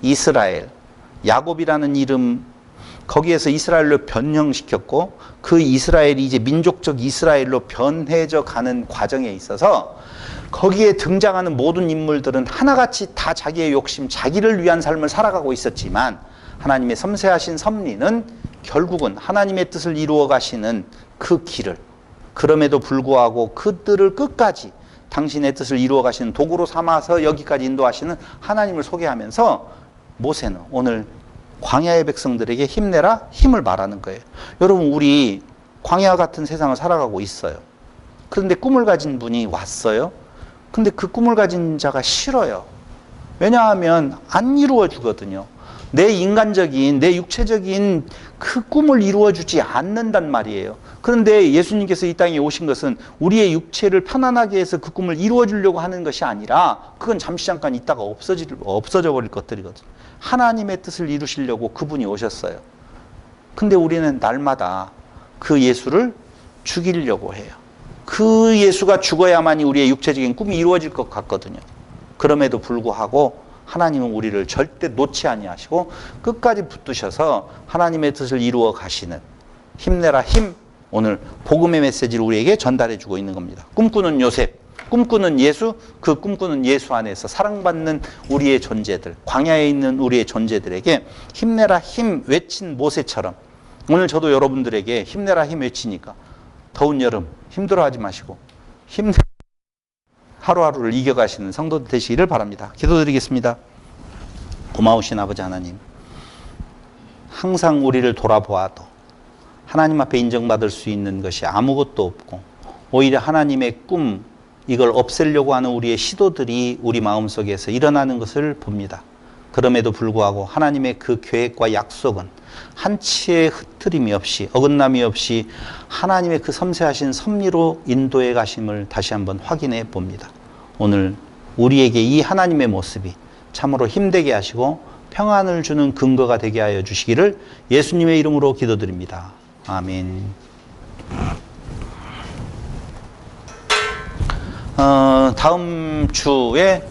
이스라엘, 야곱이라는 이름, 거기에서 이스라엘로 변형시켰고 그 이스라엘이 이제 민족적 이스라엘로 변해져 가는 과정에 있어서 거기에 등장하는 모든 인물들은 하나같이 다 자기의 욕심, 자기를 위한 삶을 살아가고 있었지만 하나님의 섬세하신 섭리는 결국은 하나님의 뜻을 이루어 가시는 그 길을, 그럼에도 불구하고 그들을 끝까지 당신의 뜻을 이루어 가시는 도구로 삼아서 여기까지 인도하시는 하나님을 소개하면서 모세는 오늘 광야의 백성들에게 힘내라, 힘을 말하는 거예요. 여러분, 우리 광야 같은 세상을 살아가고 있어요. 그런데 꿈을 가진 분이 왔어요. 근데 그 꿈을 가진 자가 싫어요. 왜냐하면 안 이루어주거든요. 내 인간적인, 내 육체적인 그 꿈을 이루어주지 않는단 말이에요. 그런데 예수님께서 이 땅에 오신 것은 우리의 육체를 편안하게 해서 그 꿈을 이루어주려고 하는 것이 아니라 그건 잠시 잠깐 있다가 없어져 버릴 것들이거든요. 하나님의 뜻을 이루시려고 그분이 오셨어요. 근데 우리는 날마다 그 예수를 죽이려고 해요. 그 예수가 죽어야만이 우리의 육체적인 꿈이 이루어질 것 같거든요. 그럼에도 불구하고 하나님은 우리를 절대 놓지 아니하시고 끝까지 붙드셔서 하나님의 뜻을 이루어 가시는 힘내라 힘, 오늘 복음의 메시지를 우리에게 전달해 주고 있는 겁니다. 꿈꾸는 요셉, 꿈꾸는 예수, 그 꿈꾸는 예수 안에서 사랑받는 우리의 존재들, 광야에 있는 우리의 존재들에게 힘내라 힘 외친 모세처럼 오늘 저도 여러분들에게 힘내라 힘 외치니까 더운 여름 힘들어하지 마시고 힘내 하루하루를 이겨가시는 성도들 되시기를 바랍니다. 기도드리겠습니다. 고마우신 아버지 하나님, 항상 우리를 돌아보아도 하나님 앞에 인정받을 수 있는 것이 아무것도 없고 오히려 하나님의 꿈, 이걸 없애려고 하는 우리의 시도들이 우리 마음속에서 일어나는 것을 봅니다. 그럼에도 불구하고 하나님의 그 계획과 약속은 한치의 흐트림이 없이 어긋남이 없이 하나님의 그 섬세하신 섭리로 인도해 가심을 다시 한번 확인해 봅니다. 오늘 우리에게 이 하나님의 모습이 참으로 힘되게 하시고 평안을 주는 근거가 되게 하여 주시기를 예수님의 이름으로 기도드립니다. 아멘. 다음 주에